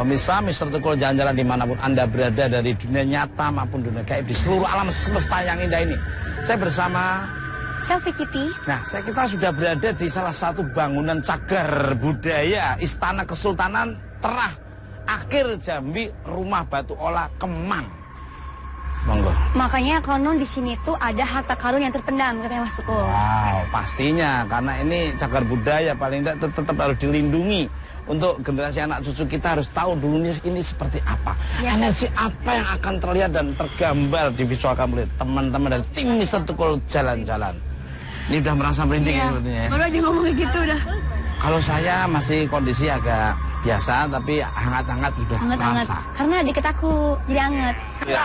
Pemirsa, Mr. Tukul jalan-jalan dimanapun Anda berada dari dunia nyata maupun dunia gaib di seluruh alam semesta yang indah ini. Saya bersama Selfie Kitty. Nah, kita sudah berada di salah satu bangunan cagar budaya Istana Kesultanan Terah Akhir Jambi, Rumah Batu Olah Kemang. Monggo. Makanya konon di sini tuh ada harta karun yang terpendam, katanya Mas Tukul. Wow, pastinya karena ini cagar budaya, paling tidak tetap harus dilindungi. Untuk generasi anak cucu kita harus tahu dulunya ini seperti apa. Yes. Energi apa yang akan terlihat dan tergambar di visual kamu, teman-teman dari tim Mr. Tukul jalan-jalan. Ini udah merasa merinding ya sepertinya ya. Baru aja ngomong gitu udah. Kalau saya masih kondisi agak biasa, tapi hangat-hangat sudah terasa. Karena deket aku, jadi hangat. Ya.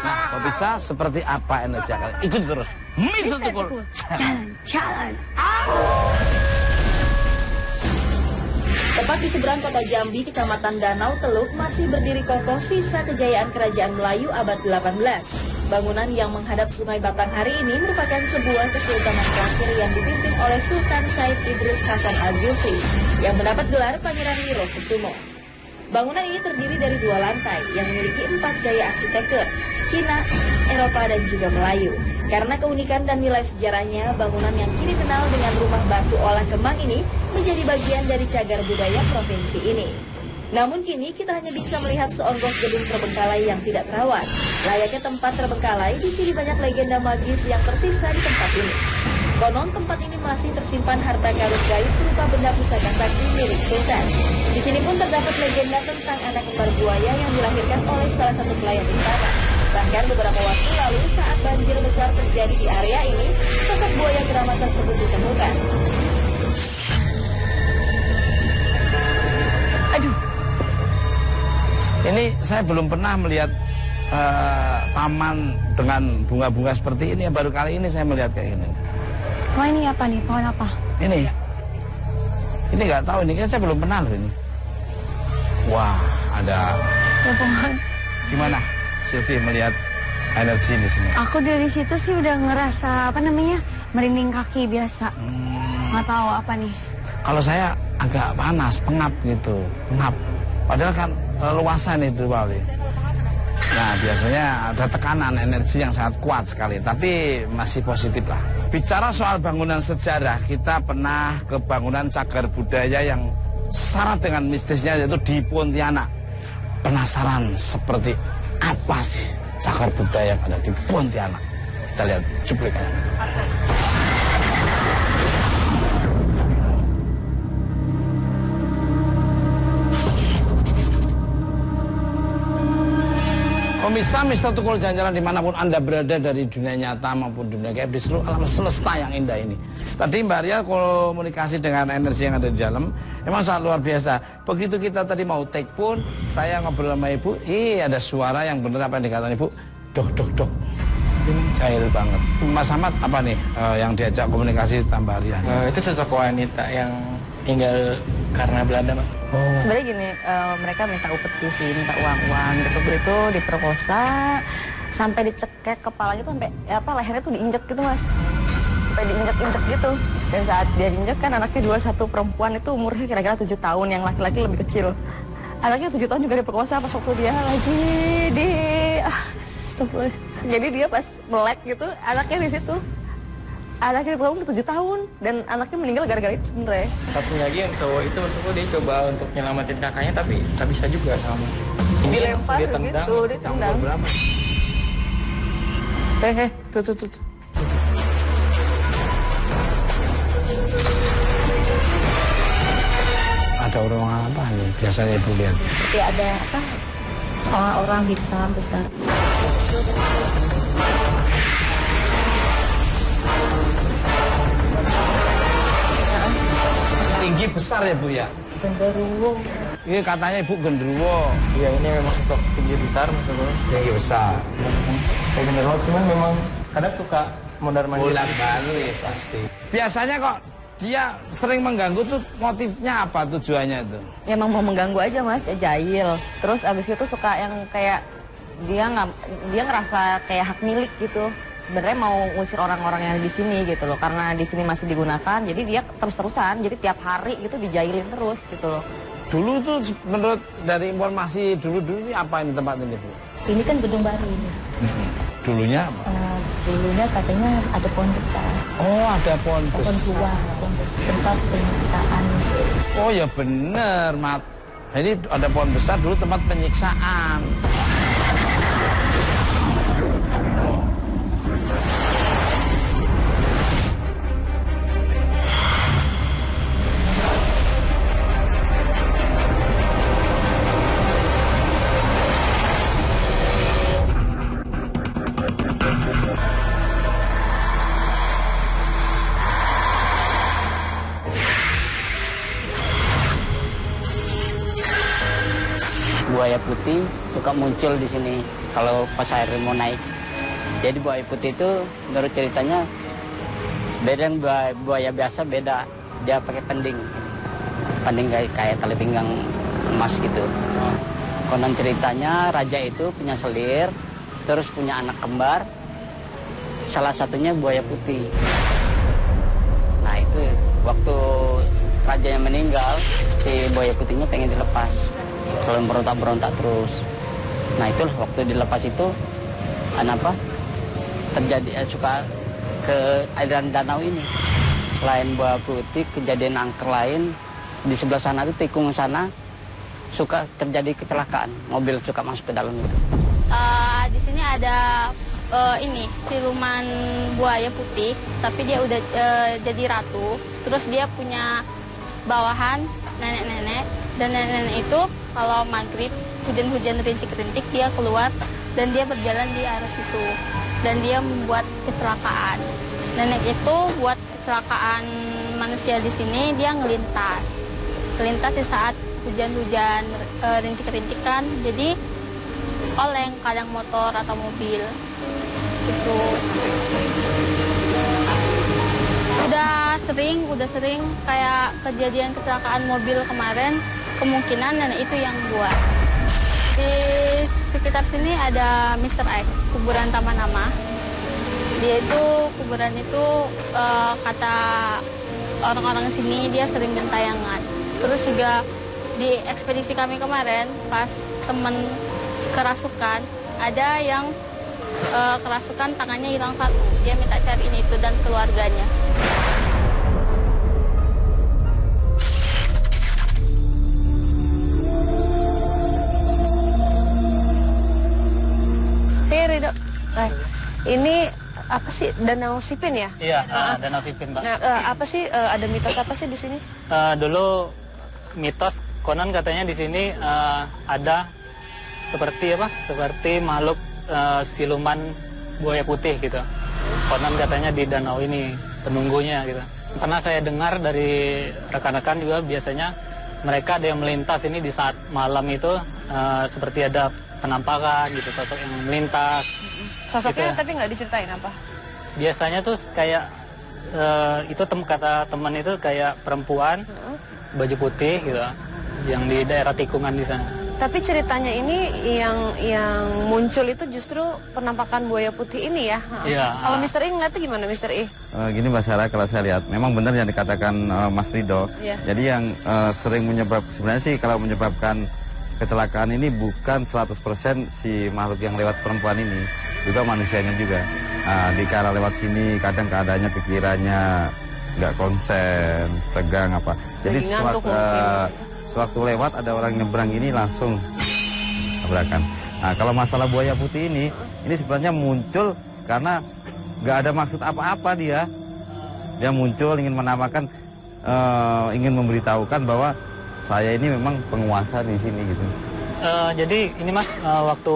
Nah, kok bisa seperti apa energi akan ikut terus Mr. Tukul Jalan-jalan. Tepat di seberang kota Jambi, Kecamatan Danau Teluk, masih berdiri kokoh sisa kejayaan Kerajaan Melayu abad 18. Bangunan yang menghadap Sungai Batanghari ini merupakan sebuah kesultanan terakhir yang dipimpin oleh Sultan Syed Idris Hasan Al-Jufri yang mendapat gelar Pangeran Wirokusumo. Bangunan ini terdiri dari 2 lantai yang memiliki 4 gaya arsitektur, Cina, Eropa, dan juga Melayu. Karena keunikan dan nilai sejarahnya, bangunan yang kini kenal dengan Rumah Batu Olah Kemang ini menjadi bagian dari cagar budaya provinsi ini. Namun kini kita hanya bisa melihat seonggok gedung terbengkalai yang tidak terawat. Layaknya tempat terbengkalai, di sini banyak legenda magis yang tersisa di tempat ini. Konon tempat ini masih tersimpan harta karun gaib berupa benda pusaka sakti milik Sultan. Di sini pun terdapat legenda tentang anak kembar buaya yang dilahirkan oleh salah satu pelayan istana. Bahkan beberapa waktu lalu saat banjir besar terjadi di area ini, sosok buaya keramat tersebut ditemukan. Aduh. Ini saya belum pernah melihat taman dengan bunga-bunga seperti ini. Baru kali ini saya melihat kayak gini. Wah, ini apa nih? Pohon apa? Ini nggak tahu, ini kan saya belum pernah loh ini. Wah, ada. Ya pohon. Gimana, Sylvie melihat energi di sini? Aku dari situ sih udah ngerasa merinding kaki biasa. Nggak tahu apa nih. Kalau saya agak panas, pengap gitu, pengap. Padahal kan leluasan itu Wali. Nah, biasanya ada tekanan energi yang sangat kuat sekali, tapi masih positif lah. Bicara soal bangunan sejarah, kita pernah ke bangunan cagar budaya yang syarat dengan mistisnya, yaitu di Pontianak. Penasaran seperti apa sih cagar budaya yang ada di Pontianak? Kita lihat cuplikannya. Pemirsa, Mr. Tukul jalan-jalan dimanapun Anda berada dari dunia nyata maupun dunia gaib di seluruh alam semesta yang indah ini. Tadi Mbak Ria komunikasi dengan energi yang ada di dalam, memang sangat luar biasa. Begitu kita tadi mau take pun, saya ngobrol sama Ibu, ada suara yang benar apa yang dikatakan Ibu, dok. Ini jahil banget. Mas Ahmad apa nih yang diajak komunikasi sama Mbak Ria? Itu sosok wanita yang tinggal karena Belanda, Mas. Sebenarnya gini, mereka minta upeti sih, minta uang gitu, itu diperkosa sampai dicekek kepalanya tuh sampai lehernya tuh diinjek gitu, Mas. Sampai diinjek gitu. Dan saat dia diinjek kan anaknya 21, perempuan itu umurnya kira-kira 7 tahun, yang laki-laki lebih kecil. Anaknya 7 tahun juga diperkosa pas waktu dia lagi di jadi dia pas melek gitu, anaknya di situ. Anaknya diperkosa 7 tahun dan anaknya meninggal gara-gara itu sebenarnya. Satu lagi yang cowok itu maksudnya dia coba untuk nyelamatin kakaknya tapi tak bisa juga sama. Dilempar gitu, ditendang. Tuh. Ada orang apa nih biasanya Ibu lihat? Seperti ada orang hitam besar. Tinggi besar ya Bu ya? Genderuwo. Ini katanya Ibu genderuwo. Iya, ini memang untuk tinggi besar maksudnya. Tinggi besar. Kayak genderuwo, cuman memang kadang suka mondar-mandir. Bolak-balik pasti. Biasanya kok dia sering mengganggu tuh motifnya apa, tujuannya itu? Ya emang mau mengganggu aja, Mas, ya jahil. Terus abis itu suka yang kayak dia ngerasa kayak hak milik gitu. Sebenarnya mau ngusir orang-orang yang di sini gitu loh, karena di sini masih digunakan, jadi dia terus-terusan, jadi tiap hari gitu dijailin terus gitu loh. Dulu itu menurut dari informasi dulu ini apa ini tempat ini, Bu? Ini kan gedung baru ini. Dulunya apa? Dulunya katanya ada pohon besar, Oh, ada pohon pohon tua, tempat penyiksaan. Oh ya bener, Mat. Ini ada pohon besar dulu tempat penyiksaan. Buaya putih suka muncul di sini kalau pas air mau naik. Jadi buaya putih itu menurut ceritanya beda dengan buaya biasa, beda. Dia pakai pending kayak tali pinggang emas gitu. Konon ceritanya raja itu punya selir, terus punya anak kembar. Salah satunya buaya putih. Nah itu waktu rajanya meninggal, si buaya putihnya pengen dilepas. Selalu berontak terus. Nah itulah waktu dilepas itu terjadi suka ke aliran danau ini. Selain buaya putih, kejadian angker lain di sebelah sana itu tikung sana suka terjadi kecelakaan, mobil suka masuk ke dalam gitu. Di sini ada ini siluman buaya putih, tapi dia udah jadi ratu. Terus dia punya bawahan nenek-nenek, dan nenek-nenek itu kalau maghrib hujan-hujan rintik-rintik dia keluar dan dia berjalan di arah situ dan dia membuat kecelakaan. Nenek itu buat kecelakaan manusia di sini, dia ngelintas di saat hujan-hujan rintik-rintik kan, jadi oleng kadang motor atau mobil gitu. Udah sering kayak kejadian kecelakaan mobil kemarin, kemungkinan nenek itu yang buat. Di sekitar sini ada Mr. X, kuburan Taman Nama. Dia itu kuburan itu kata orang-orang sini dia sering gentayangan. Terus juga di ekspedisi kami kemarin pas temen kerasukan, ada yang kerasukan tangannya hilang satu. Dia minta cariin itu dan keluarganya. Ini apa sih, Danau Sipin ya? Iya, Danau Sipin, Mbak. Nah, apa sih ada mitos apa sih di sini? Dulu mitos konon katanya di sini ada seperti makhluk siluman buaya putih gitu. Konon katanya di danau ini penunggunya gitu. Pernah saya dengar dari rekan-rekan juga, biasanya mereka ada yang melintas ini di saat malam itu seperti ada penampakan gitu, sosok yang melintas. Sosoknya gitu. tapi nggak diceritain apa? Biasanya tuh kayak itu kata teman itu kayak perempuan baju putih gitu, yang di daerah tikungan di sana. Tapi ceritanya ini yang muncul itu justru penampakan buaya putih ini ya? Iya. Kalau Mr. I ngeliatnya gimana Mr. I? Gini Mbak Sarah, kalau saya lihat memang benar yang dikatakan Mas Rido. Iya. Jadi yang sering sebenarnya sih kalau menyebabkan kecelakaan ini bukan 100% si makhluk yang lewat perempuan ini, juga manusianya juga. Di cara lewat sini kadang keadaannya pikirannya nggak konsen, tegang apa. Jadi sewaktu lewat ada orang nyebrang ini langsung tabrakan. Nah kalau masalah buaya putih ini sebenarnya muncul karena nggak ada maksud apa-apa dia. Dia muncul ingin menamakan, ingin memberitahukan bahwa saya ini memang penguasa di sini gitu. Jadi ini Mas, waktu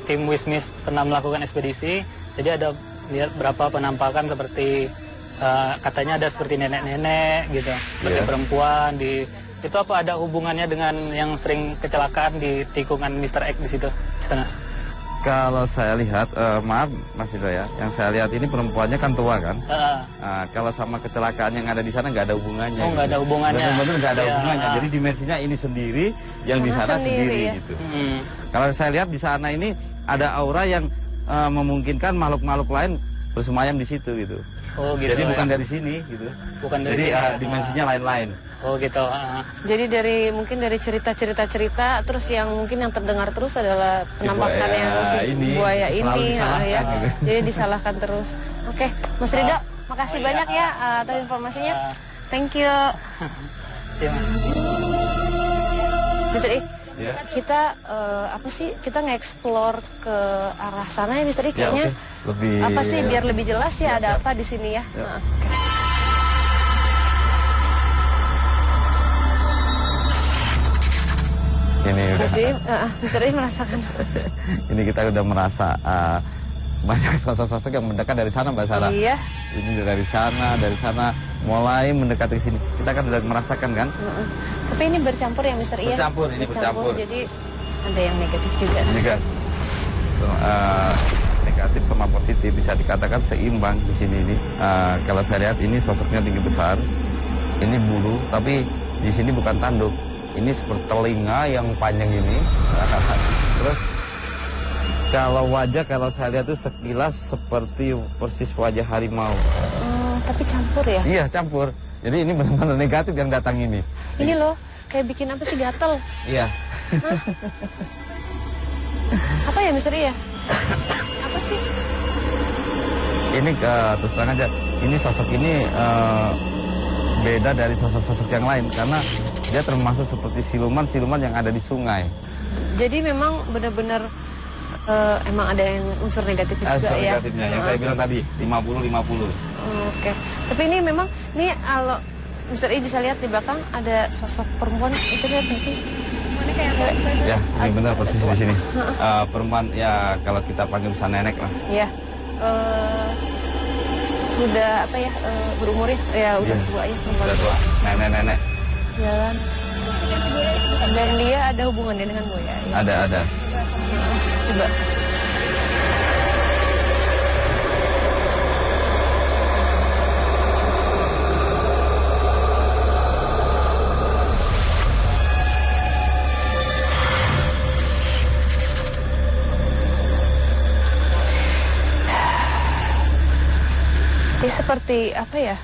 tim Wismis pernah melakukan ekspedisi, jadi ada lihat berapa penampakan seperti katanya ada seperti nenek-nenek gitu, seperti perempuan di itu. Apa ada hubungannya dengan yang sering kecelakaan di tikungan Mr. X di situ di sana? Kalau saya lihat, maaf Mas Ido ya, yang saya lihat ini perempuannya kan tua kan. Kalau sama kecelakaan yang ada di sana nggak ada hubungannya. Oh, nggak ada hubungannya. Benar-benar nggak ada hubungannya. Jadi dimensinya ini sendiri, yang di sana sendiri ya? gitu. Kalau saya lihat di sana ini ada aura yang memungkinkan makhluk-makhluk lain bersemayam di situ gitu. Oh gitu. Jadi bukan dari sini gitu. Bukan dari Jadi sini. dimensinya lain-lain. Oh gitu. Jadi mungkin dari cerita terus yang mungkin yang terdengar terus adalah penampakan yang buaya ini ya. Gitu. Jadi disalahkan terus. Oke, Mas Ridho, makasih banyak ya atas informasinya. Thank you. Mister I, kita kita nge-explore ke arah sana ya Mister I kayaknya. Lebih apa sih biar lebih jelas ya ada apa di sini ya. Oke. Ini Mister I merasakan. Ini kita udah merasa banyak sosok-sosok yang mendekat dari sana Mbak Sarah. Iya. Ini dari sana mulai mendekati sini. Kita kan udah merasakan kan? Tapi ini bercampur ya Mister I. Bercampur. Jadi ada yang negatif juga. Ini kan negatif sama positif bisa dikatakan seimbang di sini ini. Kalau saya lihat ini sosoknya tinggi besar. Ini bulu, tapi di sini bukan tanduk. Ini seperti telinga yang panjang ini. Terus kalau wajah kalau saya lihat itu sekilas seperti persis wajah harimau. Tapi campur ya? Iya campur. Jadi ini benar-benar negatif yang datang ini. Ini loh kayak bikin apa sih gatel? Iya. Apa ya Mister I ya? Apa sih? Ini terus terang aja. Ini sosok ini beda dari sosok-sosok yang lain karena dia termasuk seperti siluman yang ada di sungai. Jadi memang benar-benar emang ada yang unsur negatif juga unsur ya. Negatifnya yang saya bilang tadi 50-50. Oke. Tapi ini memang kalau Mister I bisa lihat di belakang ada sosok perempuan. Itu lihat nggak sih? Mana kayak Ya, ini benar persis di sini. Perempuan ya kalau kita panggil bisa nenek lah. Iya. Sudah berumur ya? Ya udah tua ya. Udah tua. Nenek-nenek. Jalan. Dan dia ada hubungannya dengan buaya. Ya? Ada. Coba. Dia seperti apa ya?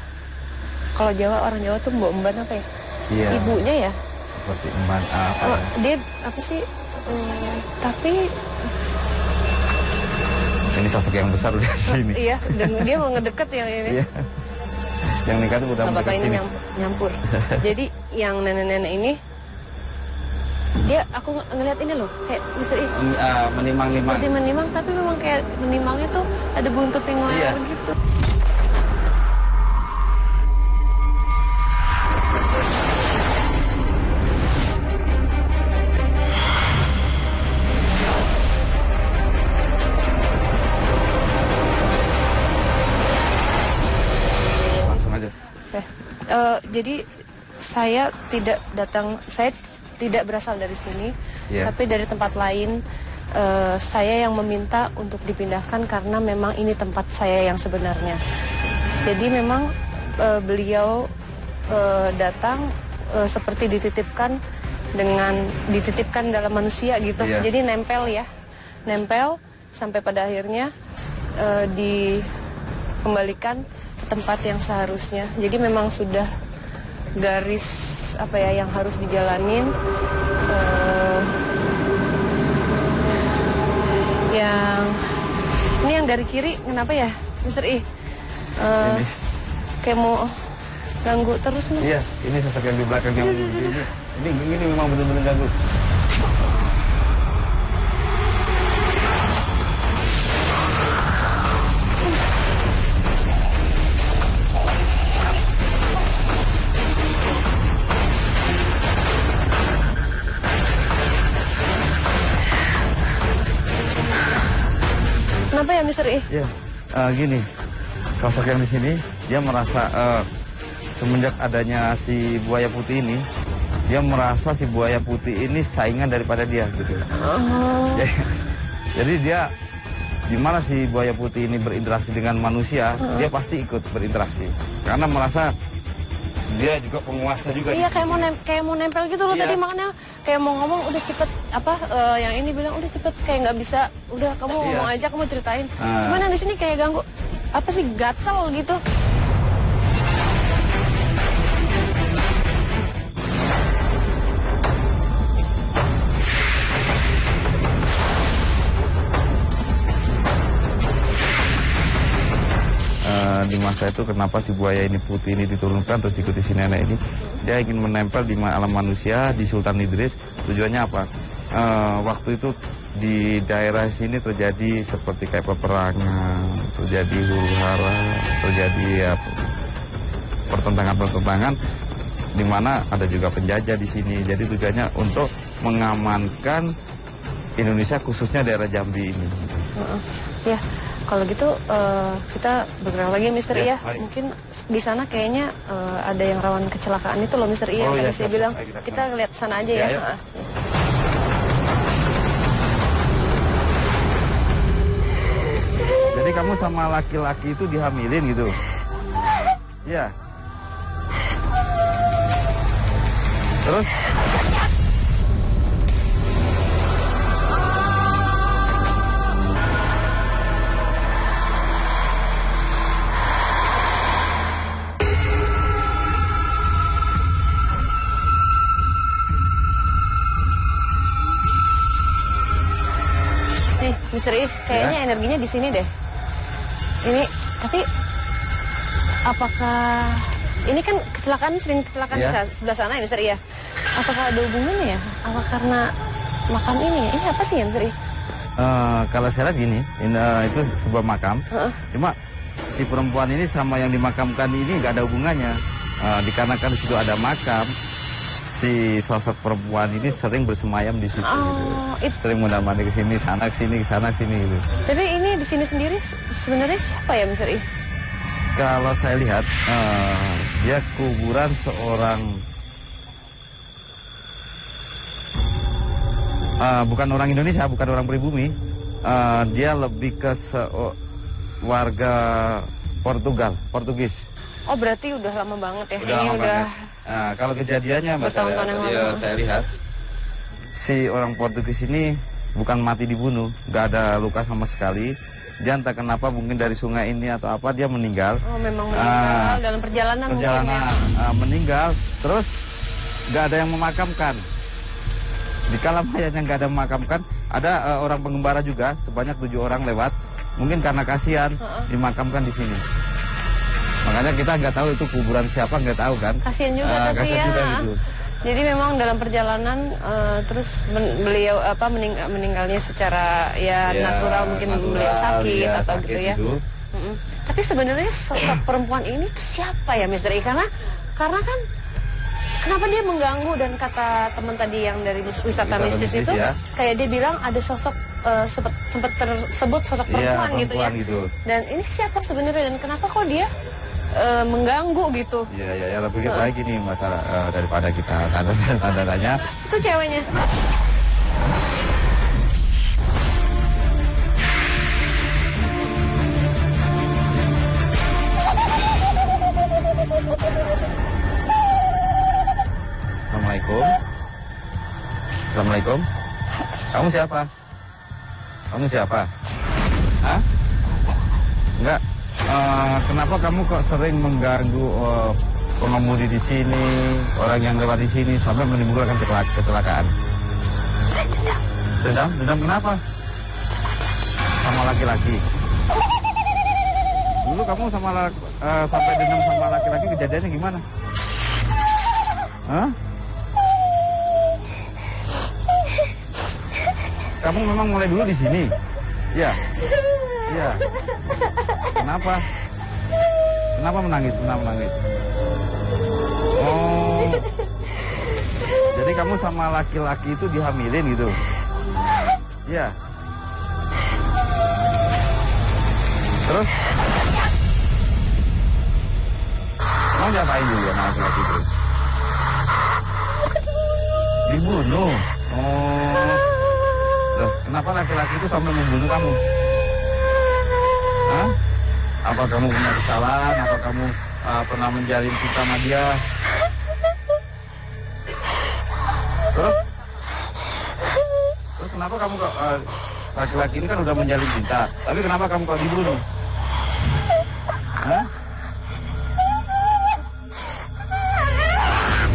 Kalau orang Jawa tuh mbok-emban apa ya? Iya. Ibunya ya? Seperti emban apa? Dia apa sih? Tapi ini sosok yang besar udah di sini. Iya, dan dia mau ngedeket yang ini. Iya. Yang nikah tuh udah mendekat ini sini. nyampur. Jadi yang nenek-nenek ini aku ngelihat ini loh, kayak Mister I. Menimang-nimang. Seperti menimang, tapi memang kayak menimangnya tuh ada buntut yang leher gitu. Jadi saya tidak berasal dari sini, tapi dari tempat lain. Saya yang meminta untuk dipindahkan karena memang ini tempat saya yang sebenarnya. Jadi memang beliau datang seperti dititipkan dalam manusia gitu. Jadi nempel sampai pada akhirnya dikembalikan ke tempat yang seharusnya. Jadi memang sudah garis yang harus dijalanin. Ini yang dari kiri kenapa ya Mister I? Kayak mau ganggu terus nih. Iya, ini sosok yang di belakang yang ini memang benar-benar ganggu. Kenapa ya Mister I? Iya, gini, sosok yang di sini dia merasa semenjak adanya si buaya putih ini, dia merasa si buaya putih ini saingan daripada dia gitu. Jadi dia gimana si buaya putih ini berinteraksi dengan manusia, dia pasti ikut berinteraksi karena merasa dia juga penguasa juga. Iya, kayak mau nempel gitu loh. Tadi makanya kayak mau ngomong udah cepet yang ini bilang udah cepet, kayak nggak bisa, udah kamu ngomong aja, kamu ceritain. Cuman yang di sini kayak ganggu apa sih, gatel gitu. di masa itu kenapa si buaya ini putih ini diturunkan terus diikuti si nenek ini. Dia ingin menempel di alam manusia di Sultan Idris. Tujuannya apa? Waktu itu di daerah sini terjadi seperti kayak peperangan, terjadi huru-hara, terjadi ya, pertentangan-pertentangan, di mana ada juga penjajah di sini. Jadi tujuannya untuk mengamankan Indonesia khususnya daerah Jambi ini. Ya, kalau gitu kita bergerak lagi, Mister Ya, Iya. Mungkin di sana kayaknya ada yang rawan kecelakaan itu loh, Mister Iya. Oh, Tadi ya, saya siap, bilang siap. kita lihat sana aja ya. Ya, ya. Jadi kamu sama laki-laki itu dihamilin gitu? Ya. Terus? Nih, Mister I, kayaknya energinya di sini deh. Ini, tapi apakah ini kan kecelakaan sering kecelakaan di sebelah sana ya, Mister I ya? Apakah ada hubungannya ya? Apa karena makam ini ya? Ini apa sih ya, Mister I? Kalau saya lihat gini, itu sebuah makam. Cuma si perempuan ini sama yang dimakamkan ini nggak ada hubungannya. Dikarenakan di situ ada makam, si sosok perempuan ini sering bersemayam di situ. Gitu. Sering menemani ke sini, sana ke sana sini gitu. Tapi ini di sini sendiri sebenarnya siapa ya, Mister I? Kalau saya lihat, dia kuburan seorang bukan orang Indonesia, bukan orang pribumi. Dia lebih ke warga Portugis. Oh, berarti udah lama banget ya? Udah lama banget. Nah, kalau kejadiannya saya lihat si orang Portugis ini bukan mati dibunuh, nggak ada luka sama sekali. Dia entah kenapa mungkin dari sungai ini atau apa dia meninggal. Oh, memang meninggal dalam perjalanan mungkin ya. Meninggal, terus nggak ada yang memakamkan. Di kala mayatnya nggak ada yang memakamkan, ada orang pengembara juga sebanyak 7 orang lewat. Mungkin karena kasihan dimakamkan di sini. Makanya kita nggak tahu itu kuburan siapa, nggak tahu kan. Kasihan juga tapi ya. Gitu. Jadi memang dalam perjalanan terus beliau meninggalnya secara natural, mungkin beliau sakit atau gitu ya. Tapi sebenarnya sosok perempuan ini tuh siapa ya, Mister I? Karena kan kenapa dia mengganggu, dan kata teman tadi yang dari wisata mistis itu kayak dia bilang ada sosok sempat tersebut sosok perempuan gitu ya. Dan ini siapa sebenarnya dan kenapa kok dia mengganggu gitu? Ya lebih baik ini masalah daripada kita tanda-tanya. Itu ceweknya. Assalamualaikum. Assalamualaikum. Kamu siapa? Kamu siapa? Hah? Enggak. Kenapa kamu kok sering mengganggu pengemudi di sini, orang yang lewat di sini sampai menimbulkan kecelakaan? Dendam kenapa? Sama laki-laki. Dulu kamu sampai dendam sama laki-laki, kejadiannya gimana? Hah? Kamu memang mulai dulu di sini? Ya. Kenapa? Kenapa menangis? Oh. Jadi kamu sama laki-laki itu dihamilin gitu? Ya. Terus? Mau diapain dulu sama laki-laki itu? Dibunuh? Oh. Loh, kenapa laki-laki itu sampai membunuh kamu? Hah? Apa kamu punya kesalahan? Apa kamu pernah menjalin cinta sama dia? Terus kenapa kamu kok laki-laki ini kan udah menjalin cinta, tapi kenapa kamu kok dibunuh? Hah?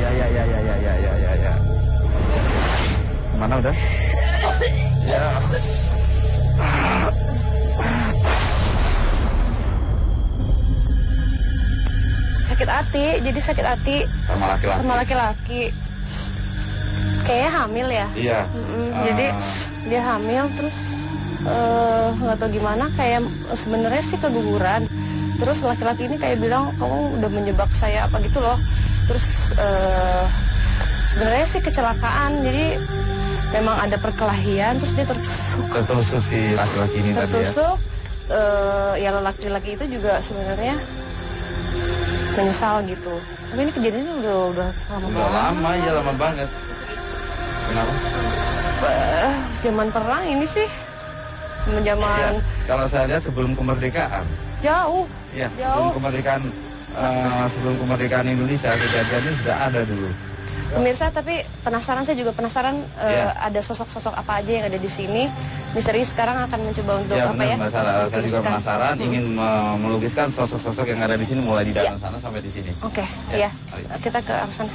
Ya. Mana udah? Ya. hati, jadi sakit hati sama laki-laki. Kayaknya hamil ya. Iya. Jadi dia hamil terus nggak tahu gimana, kayak sebenarnya sih keguguran. Terus laki-laki ini kayak bilang kamu udah menjebak saya apa gitu loh. Terus sebenarnya sih kecelakaan, jadi memang ada perkelahian, terus dia tertusuk si laki-laki ini tadi ya. Ya laki-laki itu juga sebenarnya menyesal gitu. Tapi ini kejadiannya udah lama banget. Lama ya, lama banget. Kenapa? Zaman perang ini sih, zaman ya, kalau saya lihat sebelum kemerdekaan. Jauh. Ya, jauh. Sebelum kemerdekaan Indonesia, kejadiannya sudah ada dulu. Pemirsa, tapi saya juga penasaran ada sosok-sosok apa aja yang ada di sini. Misteri sekarang akan mencoba untuk saya juga penasaran, ingin melukiskan sosok-sosok yang ada di sini mulai di dalam sana sampai di sini. Oke, ya. Kita ke arah sana.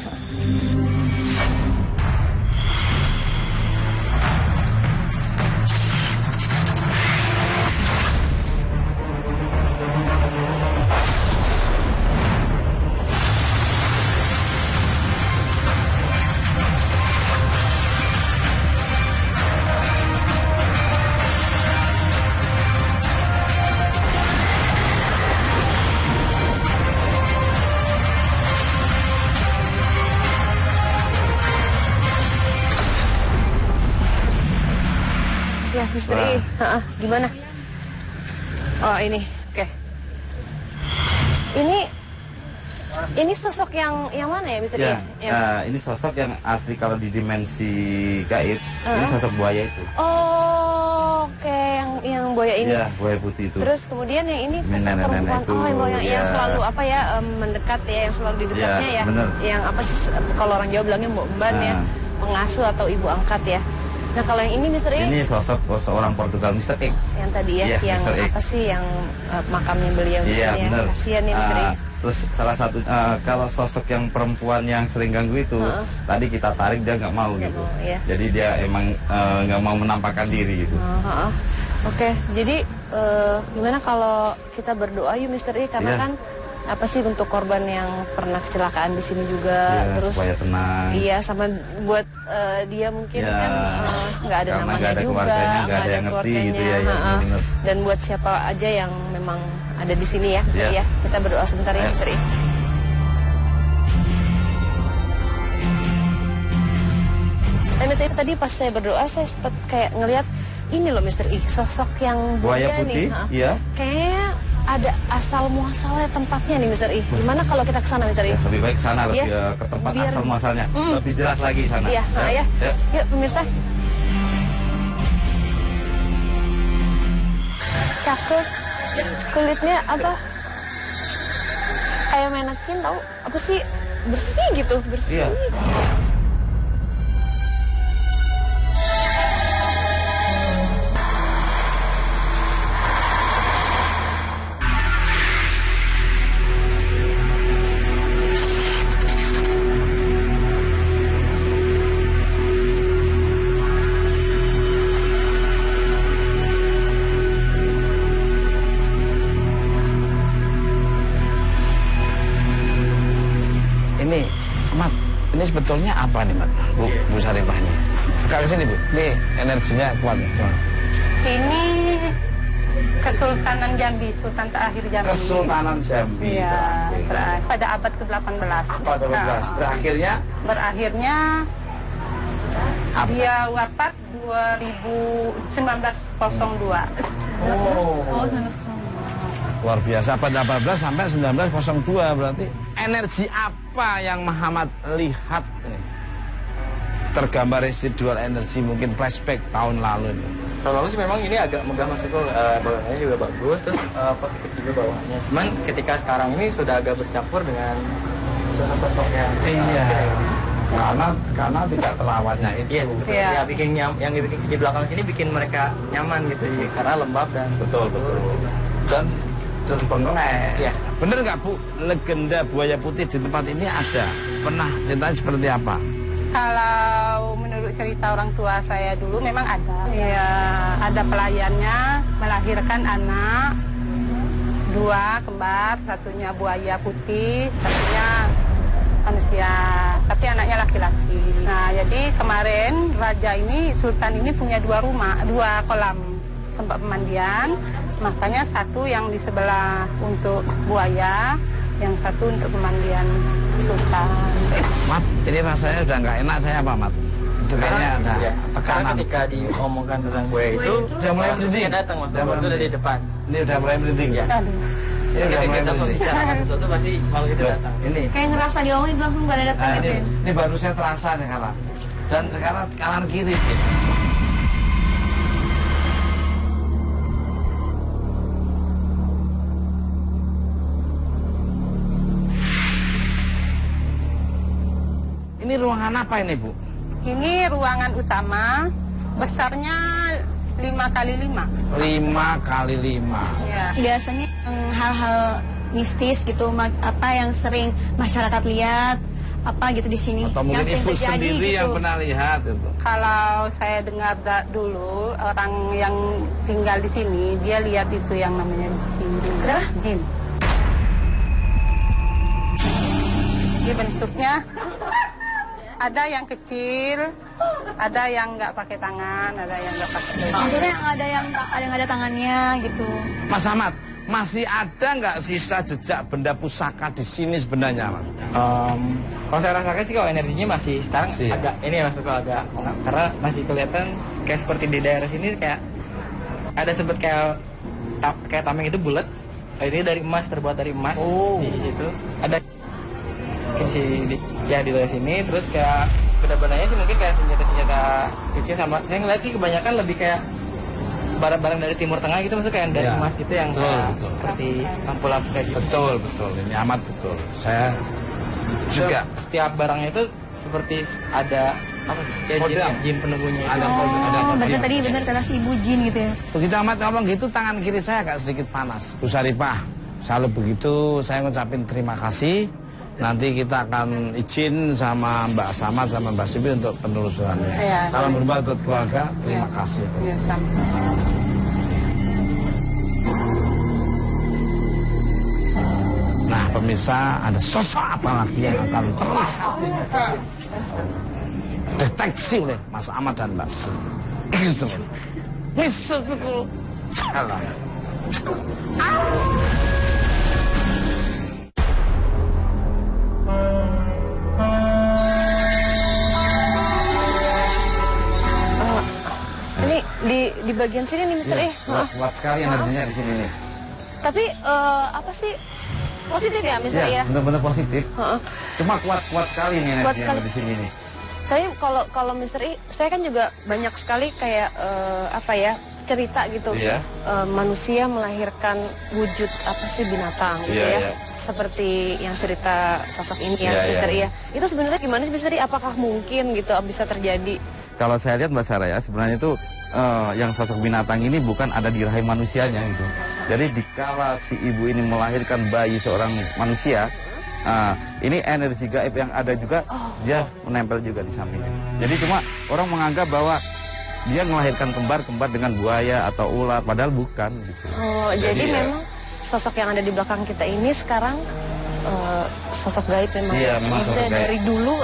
Ya, misteri. Gimana? Oh, ini. Oke. Ini sosok yang mana ya, misteri? Ya, ini sosok yang asli kalau di dimensi gaib. Ini sosok buaya itu. Oh, oke, yang buaya ini. Iya, buaya putih itu. Terus kemudian yang ini sosok perempuan. Yang selalu apa ya, mendekat ya, yang selalu di dekatnya ya. Bener. Yang apa sih, kalau orang Jawa bilangnya mbok emban ya, pengasuh atau ibu angkat ya. Nah, kalau yang ini misteri? Ini sosok orang Portugal, Mr. X. Yang tadi ya, yang apa sih, yang makamnya beliau di sini ya. Kasihan nih misteri. Terus salah satu kalau sosok yang perempuan yang sering ganggu itu, tadi kita tarik dia nggak mau gitu. Jadi dia emang nggak mau menampakkan diri gitu. Oke, jadi gimana kalau kita berdoa yuk misteri, karena kan apa sih untuk korban yang pernah kecelakaan di sini juga, terus supaya tenang. Iya, sama buat dia mungkin kan nggak ada namanya gak ada juga, nggak ada yang ngerti gitu ya. Dan buat siapa aja yang memang ada di sini ya, ya kita berdoa sebentar ya, misteri. Misteri tadi pas saya berdoa saya sempat kayak ngelihat ini loh misteri, sosok yang buaya putih, iya. Kayaknya ada asal muasalnya tempatnya nih misteri. Gimana kalau kita ke sana misteri? Lebih baik ke sana, lebih ke tempat asal muasalnya. Lebih jelas lagi sana. Iya, Yuk pemirsa. Cakep. Kulitnya apa? Kayak manekin tau? Apa sih? Bersih gitu, bersih. Iya. Ini sebetulnya apa nih, Mat? Bu Saripah ini. Ke sini, Bu. Nih, energinya kuat. Ini Kesultanan Jambi, Sultan terakhir Jambi. Kesultanan Jambi. Iya, pada abad ke-18. Berakhirnya dia wafat 1902. Oh, 1902. Luar biasa, pada 18 sampai 1902 berarti. Energi apa yang Muhammad lihat nih? Tergambar residual energi, mungkin flashback tahun lalu nih. Tahun lalu sih memang ini agak megah, Mas Tukul, bawahnya juga bagus, terus positif juga bawahnya. Cuman ketika sekarang ini sudah agak bercampur dengan sosok-sosoknya. Iya. Karena tidak terlawatnya itu. Iya, bikin yang di belakang sini bikin mereka nyaman gitu, karena lembab dan betul. Dan bengkek. Iya. Bener nggak, Bu? Legenda buaya putih di tempat ini ada. Pernah ceritanya seperti apa? Kalau menurut cerita orang tua saya dulu memang ada. Ya, ada pelayannya melahirkan anak. 2 kembar, satunya buaya putih, satunya manusia, tapi anaknya laki-laki. Nah, jadi kemarin raja ini, sultan ini punya 2 rumah, 2 kolam tempat pemandian. Makanya satu yang di sebelah untuk buaya, yang satu untuk pemandian sultan. Mat, ini rasanya udah nggak enak saya Pak Mat. Itu kayaknya ada tekanan. Ketika diomongkan tentang buaya itu, udah mulai merinding. Datang Mas, itu udah di depan. Ini udah mulai merinding ya. Ini udah mulai kita merinding. membicarakan sesuatu pasti malu itu datang. Ini. Kayak ngerasa diomongin langsung pada datang Nah, gitu ya. ini baru saya terasa sekarang. Dan sekarang kanan kiri. Ini ruangan apa ini, Bu? Ini ruangan utama, besarnya 5x5. 5x5. 5x5. Ya. Biasanya hal-hal mistis gitu, apa yang sering masyarakat lihat, apa gitu di sini. Atau mungkin yang Ibu terjadi sendiri gitu. yang pernah lihat itu. Kalau saya dengar dulu, orang yang tinggal di sini, dia lihat itu yang namanya jin. Ini bentuknya ada yang kecil, ada yang nggak pakai tangan, ada yang nggak pakai tangan. Maksudnya yang ada tangannya gitu. Mas Ahmad, masih ada nggak sisa jejak benda pusaka di sini sebenarnya, Mas? Kalau saya rasakan sih kalau energinya masih sekarang agak ini ya Mas, agak karena masih kelihatan kayak seperti di daerah sini kayak ada sebut kayak tameng itu bulat. Ini dari emas, terbuat dari emas. Di situ ada di daerah sini, terus kayak benda-bendanya sih mungkin kayak senjata-senjata kecil, sama saya ngeliat sih kebanyakan lebih kayak barang-barang dari Timur Tengah gitu, maksudnya kayak dari emas gitu yang betul. Seperti lampu-lampu kayak gitu. Betul, ini amat betul. Saya juga setiap barangnya itu seperti ada apa sih? Kayak jin penunggunya itu. Berarti tadi benar kata si ibu jin gitu ya. Begitu Ahmad ngomong gitu, tangan kiri saya agak sedikit panas. Bu Saripah, selalu begitu saya ngucapin terima kasih. Nanti kita akan izin sama Mbak Samad sama Mbak Sibi untuk penelusurannya. Ya, salam hormat buat keluarga, terima kasih. Ya, sama. Nah pemirsa, ada sosok apa lagi yang akan terus deteksi oleh Mas Ahmad dan Mbak Sibi. Gitu. Mister betul. Salam. Ini di bagian sini nih Mister Kuat sekali energinya di sini nih. Tapi apa sih positif ya Mister ya? Benar-benar positif. Cuma kuat sekali nih energinya di sini nih. Tapi kalau Mister I, saya kan juga banyak sekali kayak cerita gitu. Manusia melahirkan wujud apa sih binatang gitu ya. Seperti yang cerita sosok ini ya Mister I ya. Itu sebenarnya gimana sih Mister I? Apakah mungkin gitu bisa terjadi? Kalau saya lihat Mbak Sarah ya, sebenarnya itu yang sosok binatang ini bukan ada di rahim manusianya gitu. Jadi dikala si ibu ini melahirkan bayi seorang manusia, ini energi gaib yang ada juga dia menempel juga di sampingnya. Jadi cuma orang menganggap bahwa dia melahirkan kembar dengan buaya atau ular, padahal bukan gitu. Oh, jadi memang sosok yang ada di belakang kita ini sekarang sosok gaib memang. Iya, memang sosok gaib. Dari dulu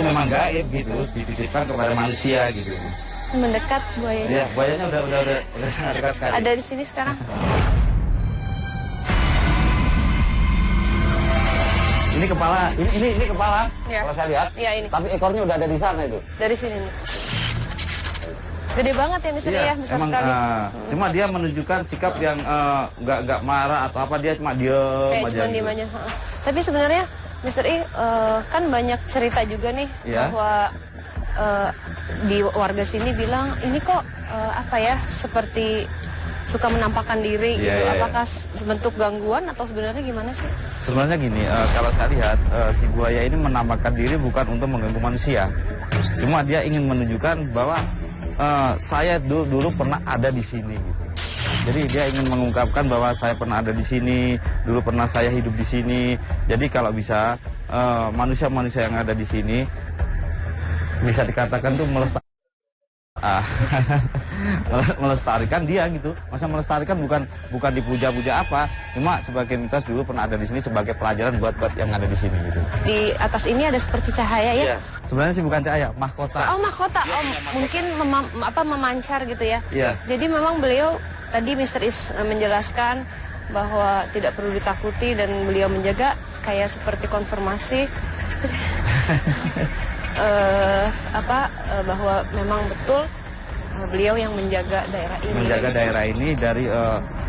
memang gaib gitu, dititipkan kepada manusia gitu. Mendekat buayanya. Iya, buayanya udah sangat dekat sekali. Ada di sini sekarang. Ini kepala, ini kepala. Ya. Kalau saya lihat. Iya ini. Tapi ekornya udah ada di sana itu. Dari sini nih. Gede banget ya Mister ya, besar emang, sekali. Cuma dia menunjukkan sikap yang nggak marah atau apa, dia cuma diem Kayak aja. cuma diem aja. Tapi sebenarnya Mister I kan banyak cerita juga nih bahwa di warga sini bilang ini kok seperti suka menampakkan diri gitu. Apakah bentuk gangguan atau sebenarnya gimana sih? Sebenarnya gini, kalau saya lihat si buaya ini menampakkan diri bukan untuk mengganggu manusia. Cuma dia ingin menunjukkan bahwa saya dulu pernah ada di sini gitu. Jadi dia ingin mengungkapkan bahwa saya pernah ada di sini, dulu pernah saya hidup di sini. Jadi kalau bisa manusia-manusia yang ada di sini bisa dikatakan tuh melestarikan dia gitu. Masa melestarikan bukan dipuja-puja apa, cuma sebagai mitos dulu pernah ada di sini sebagai pelajaran buat yang ada di sini gitu. Di atas ini ada seperti cahaya ya? Iya. Sebenarnya sih bukan cahaya, mahkota. Oh, mahkota. Oh, mungkin memancar gitu ya. Iya. Jadi memang beliau tadi Mr. Is menjelaskan bahwa tidak perlu ditakuti dan beliau menjaga kayak seperti konfirmasi bahwa memang betul beliau yang menjaga daerah ini. Menjaga daerah ini dari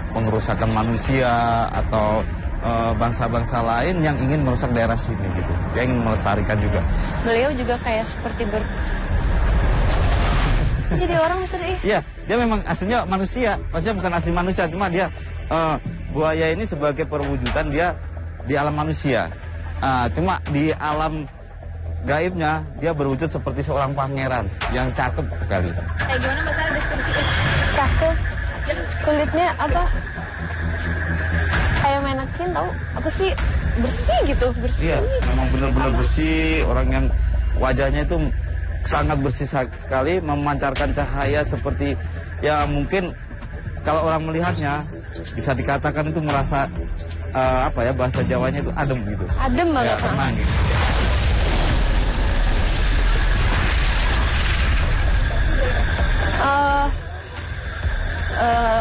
pengerusakan manusia atau bangsa-bangsa lain yang ingin merusak daerah sini gitu. Dia ingin melestarikan juga. Beliau juga kayak seperti jadi orang Mr. I. Iya, dia memang aslinya manusia. Maksudnya bukan asli manusia, cuma dia buaya ini sebagai perwujudan dia di alam manusia. Cuma di alam gaibnya dia berwujud seperti seorang pangeran yang cakep sekali. Kayak gimana Mbak Sarah deskripsinya? Cakep. Kulitnya apa? Kayak manekin tahu? Apa sih? Bersih gitu, bersih. Iya, memang benar-benar bersih. Orang yang wajahnya itu sangat bersih sekali, memancarkan cahaya seperti ya mungkin kalau orang melihatnya bisa dikatakan itu merasa bahasa Jawanya itu adem gitu. Adem banget. Ya, tenang gitu.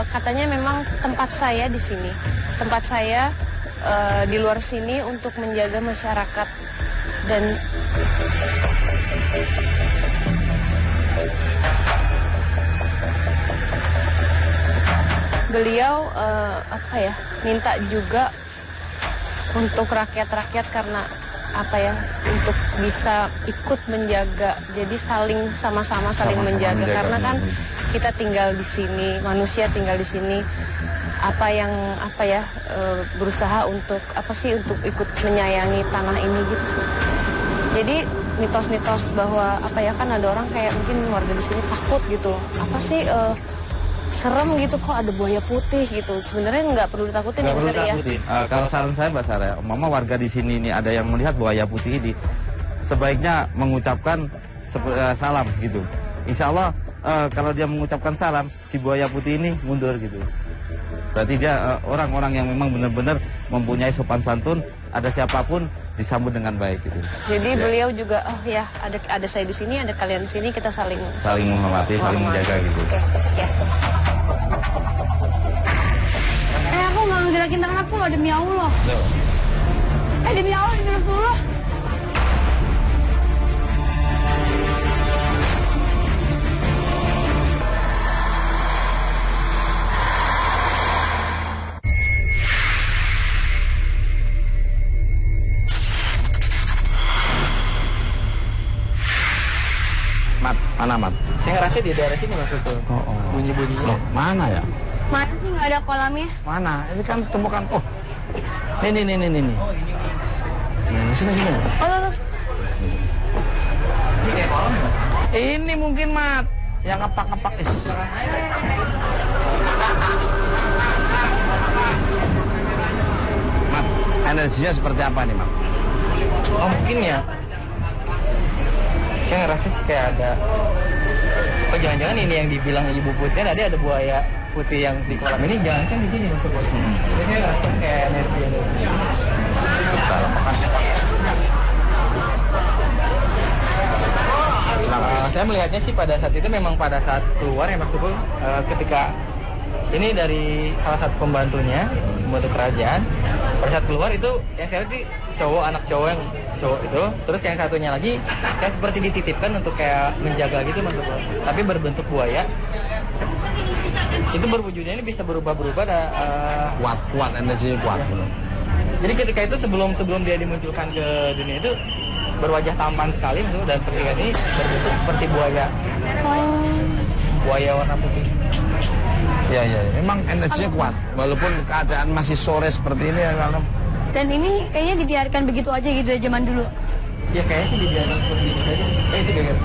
Katanya memang tempat saya di sini, tempat saya di luar sini untuk menjaga masyarakat dan beliau minta juga untuk rakyat-rakyat karena untuk bisa ikut menjaga, jadi sama-sama saling menjaga karena kan kita tinggal di sini, manusia tinggal di sini, berusaha untuk untuk ikut menyayangi tanah ini gitu sih. Jadi mitos-mitos bahwa kan ada orang kayak mungkin warga di sini takut gitu, serem gitu kok ada buaya putih gitu. Sebenarnya nggak perlu ditakutin ya, Mbak Sarah ya. Kalau saran saya Mbak Sarah, mama warga di sini ini ada yang melihat buaya putih ini, sebaiknya mengucapkan salam gitu. Insya Allah kalau dia mengucapkan salam, si buaya putih ini mundur gitu. Berarti dia orang-orang yang memang benar-benar mempunyai sopan santun, ada siapapun disambut dengan baik gitu. Jadi beliau juga ada saya di sini, ada kalian di sini, kita saling menghormati, saling menjaga gitu. Oke. Ya. Aku nggak ngegerakin tangan aku loh, demi Allah. Demi Allah, demi Rasulullah. Mana Mat? Saya ngerasa di daerah sini maksudnya. Bunyi-bunyinya. Mana ya? Mana sih nggak ada kolamnya? Mana? Ini kan tumbukan. Oh, ini. Sini. Oh, terus. Ini mungkin Mat, yang ngepak-ngepak is. Mat, energinya seperti apa nih Mat? Oh mungkin ya. Saya ngerasa sih kayak ada. Oh jangan-jangan ini yang dibilang Ibu Putih kan tadi ada buaya putih yang di kolam ini, jangan kan di sini maksudnya. Jadi saya ngerasa kayak energi. Saya melihatnya sih pada saat itu memang pada saat keluar ya maksudku ketika ini dari salah satu pembantu kerajaan, pada saat keluar itu yang saya lihat anak cowok itu, terus yang satunya lagi kayak seperti dititipkan untuk kayak menjaga gitu maksudku, tapi berbentuk buaya. Itu berwujudnya ini bisa berubah-berubah kuat energinya kuat. Jadi ketika itu sebelum dia dimunculkan ke dunia itu berwajah tampan sekali dan ketika ini berbentuk seperti buaya. Buaya warna putih. Ya. Memang energinya kuat. Walaupun keadaan masih sore seperti ini ya kalau. Dan ini kayaknya dibiarkan begitu aja gitu dari zaman dulu. Ya kayaknya sih dibiarkan seperti ini saja. Itu kayak.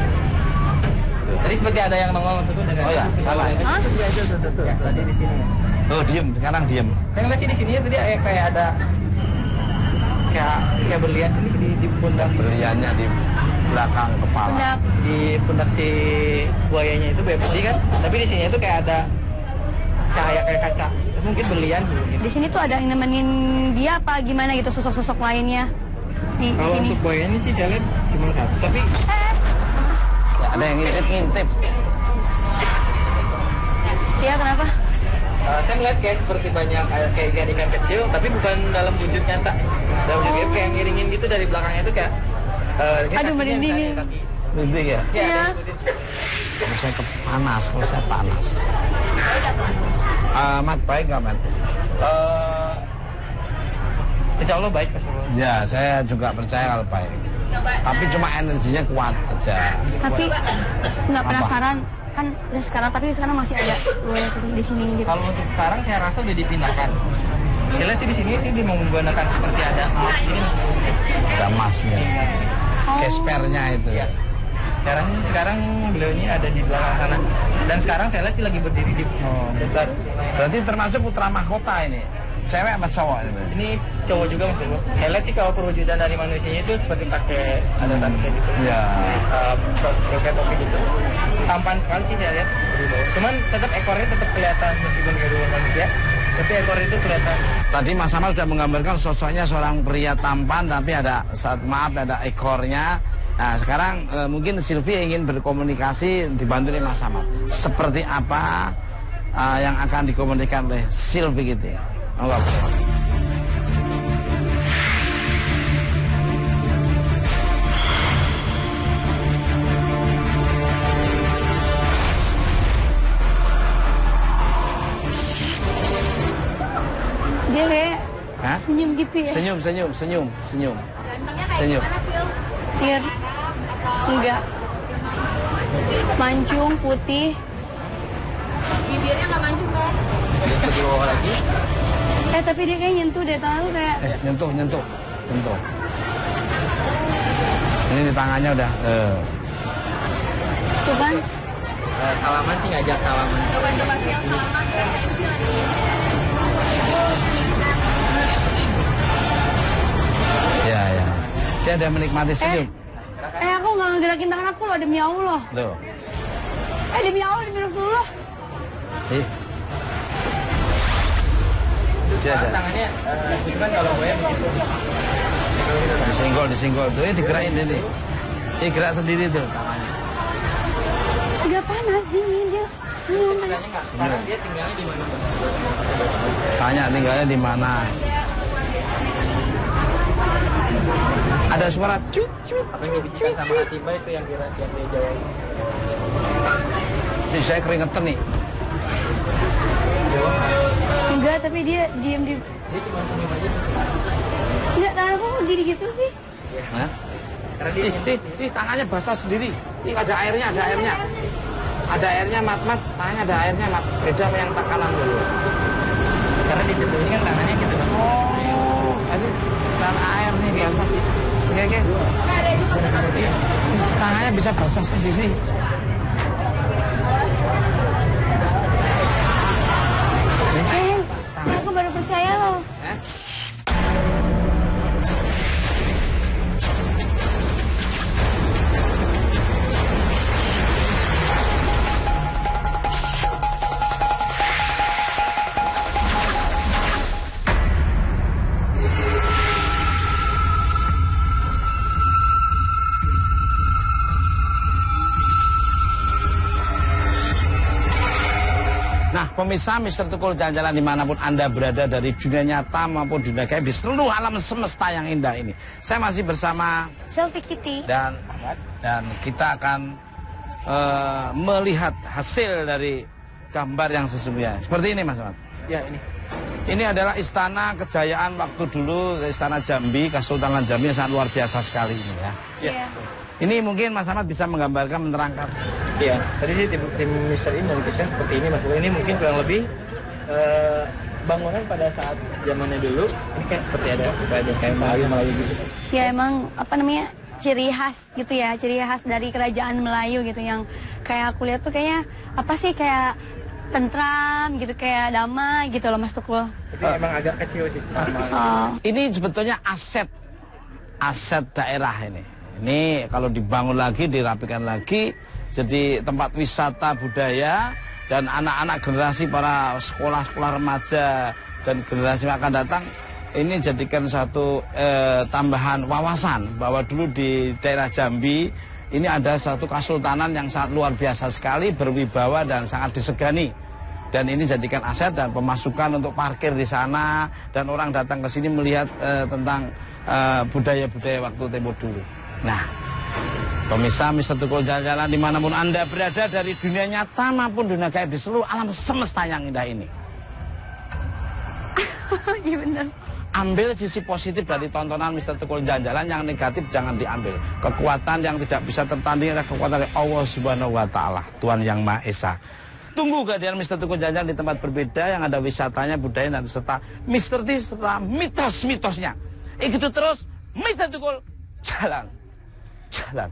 Tadi seperti ada yang nongol maksudku dengan. Oh ya, salah. Hah? Tuh. Ya, tadi di sini. Oh, sekarang diem. Saya ngeliat sih di sini tadi kayak ada kayak berlian ini di pundak. Berliannya di belakang kepala. Di pundak si buayanya itu buaya putih kan, tapi di sini itu kayak ada cahaya kayak kaca. Mungkin berlian sih. Di sini tuh ada yang nemenin dia apa gimana gitu, sosok-sosok lainnya di Kalau sini. untuk buaya ini sih saya lihat cuma satu, tapi Ada yang ngintip-ngintip. Iya, kenapa? saya melihat kayak seperti banyak kayak ikan kecil, tapi bukan dalam wujud nyata. Dalam wujud kayak ngiringin gitu dari belakangnya itu kayak. Aduh, merinding. Merinding ya? Iya. Kalau saya panas, kalau saya panas. Mat, baik nggak, Mat? Insya Allah baik, Mas. Ya, saya juga percaya kalau baik. Tapi cuma energinya kuat aja. Tapi nggak penasaran kan sekarang masih ada buaya putih di sini gitu. Kalau untuk sekarang saya rasa udah dipindahkan. Saya lihat sih di sini sih dia menggunakan seperti ada emas ini. Ada emasnya. Gespernya itu ya. Saya rasa sih sekarang beliau ini ada di belakang sana. Dan sekarang saya lihat sih lagi berdiri di dekat sungai. Berarti termasuk putra mahkota ini. Cewek apa cowok ini? Ini cowok juga Mas Ibu. Saya lihat sih kalau perwujudan dari manusianya itu seperti pakai ada tanda gitu. Iya. Pakai topi gitu. Tampan sekali sih saya lihat. Cuman tetap ekornya tetap kelihatan meskipun kayak dua manusia. Tapi ekor itu kelihatan. Tadi Mas Amal sudah menggambarkan sosoknya seorang pria tampan tapi ada ada ekornya. Nah sekarang mungkin Sylvie ingin berkomunikasi dibantu oleh Mas Amal. Seperti apa yang akan dikomunikasikan oleh Sylvie gitu ya? Enggak. Dia kayak senyum gitu ya. Senyum. Iya. Enggak. Mancung, putih. Bibirnya nggak mancung kan? Di bawah lagi. Tapi dia kayak nyentuh deh, tahu kayak. Nyentuh. Ini di tangannya udah. Tuh kan? Salaman sih ngajak salaman. Coba siang salaman. Ya. Dia ada menikmati senyum. Aku nggak ngegerakin tangan aku loh, demi Allah. Loh. Demi Allah, demi Rasulullah. Tangannya cuman kalau gue begitu. Disenggol tuh digerakin ini. Ini gerak sendiri tuh tangannya. Enggak panas, dingin dia. Senyum. Sekarang dia tinggalnya di mana? Tanya tinggalnya di mana. Ada suara cup. Apa yang dibikin sama Atiba itu yang dia jawab. Ini saya keringetan nih. Enggak, tapi dia diam di. Dia cuma senyum aja. Enggak, tangan aku kok gini gitu sih. Hah? Ih, tangannya basah sendiri. Ih, ada airnya. Ada airnya, mat. Tangannya ada airnya, mat. Beda sama yang tak kanan dulu. Karena di situ ini kan tangannya gitu. Oh, ini tangan air nih biasa. Oke. Tangannya bisa basah sendiri. Aku baru percaya loh. Nah, pemirsa Mr. Tukul jalan-jalan dimanapun Anda berada dari dunia nyata maupun dunia gaib di seluruh alam semesta yang indah ini. Saya masih bersama Selfie Kitty dan kita akan melihat hasil dari gambar yang sesungguhnya. Seperti ini, Mas Ahmad. Ya, ini. Ini adalah istana kejayaan waktu dulu, Istana Jambi, Kesultanan Jambi yang sangat luar biasa sekali ini ya. Iya. Ini mungkin Mas Ahmad bisa menggambarkan, menerangkan. Iya, tadi sih tim Mr. In melukisnya seperti ini Mas. Ini mungkin kurang lebih bangunan pada saat zamannya dulu ini kayak seperti ada kayak Melayu gitu. Ya emang apa namanya ciri khas gitu ya, ciri khas dari kerajaan Melayu gitu yang kayak aku lihat tuh kayaknya apa sih kayak tentram gitu, kayak damai gitu loh Mas Tukul. Tapi emang agak kecil sih. Ini sebetulnya aset daerah ini. Ini kalau dibangun lagi, dirapikan lagi, jadi tempat wisata budaya, dan anak-anak generasi para sekolah-sekolah remaja dan generasi yang akan datang, ini jadikan satu tambahan wawasan bahwa dulu di daerah Jambi ini ada satu kesultanan yang sangat luar biasa sekali, berwibawa dan sangat disegani. Dan ini jadikan aset dan pemasukan untuk parkir di sana, dan orang datang ke sini melihat tentang budaya-budaya waktu tempo dulu. Nah, pemirsa Mister Tukul Jalan-Jalan dimanapun Anda berada dari dunia nyata maupun dunia gaib di seluruh alam semesta yang indah ini. Iya benar. Ambil sisi positif dari tontonan Mister Tukul Jalan-Jalan, yang negatif jangan diambil. Kekuatan yang tidak bisa tertandingi adalah kekuatan dari Allah Subhanahu wa Ta'ala, Tuhan Yang Maha Esa. Tunggu kehadiran Mister Tukul Jalan-Jalan di tempat berbeda yang ada wisatanya, budaya, dan serta misteri serta mitos-mitosnya. Ikuti terus Mister Tukul Jalan-Jalan.